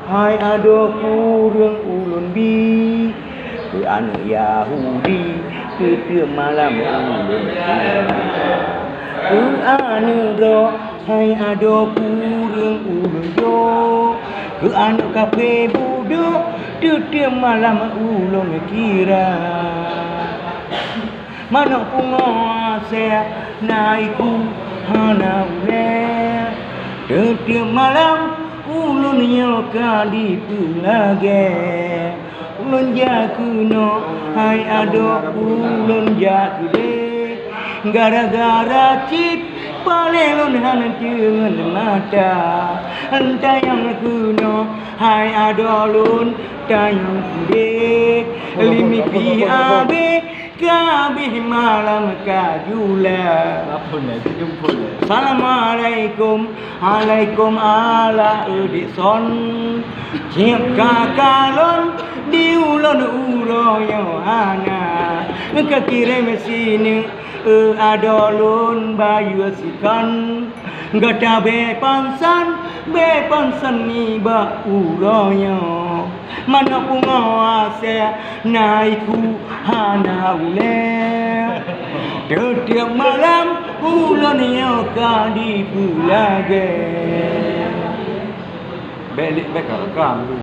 Hai ada kurang ulun bi ke anak Yahudi ke malam ulun ke anak ro hai ada kurang ulun yo ke anak kafe buduk ke malam ulun kira mana penguasa naiku hana ule ke malam ulun nyoka di pulage ulun jakuno hai ado ulun jakude gara-gara cip palelun hanan jeung mata entayang kuno hai ado lun tayang kude limi pi abe kabeh malam kajula Assalamualaikum alaikum ala edison siap kakalon diulon uroyo ana kekirim sini adolun bayu sikan gata be pansan ni ba uroyo mana penguasa naiku hana ule setiap malam ulun nyoka di pulage belik bekal kam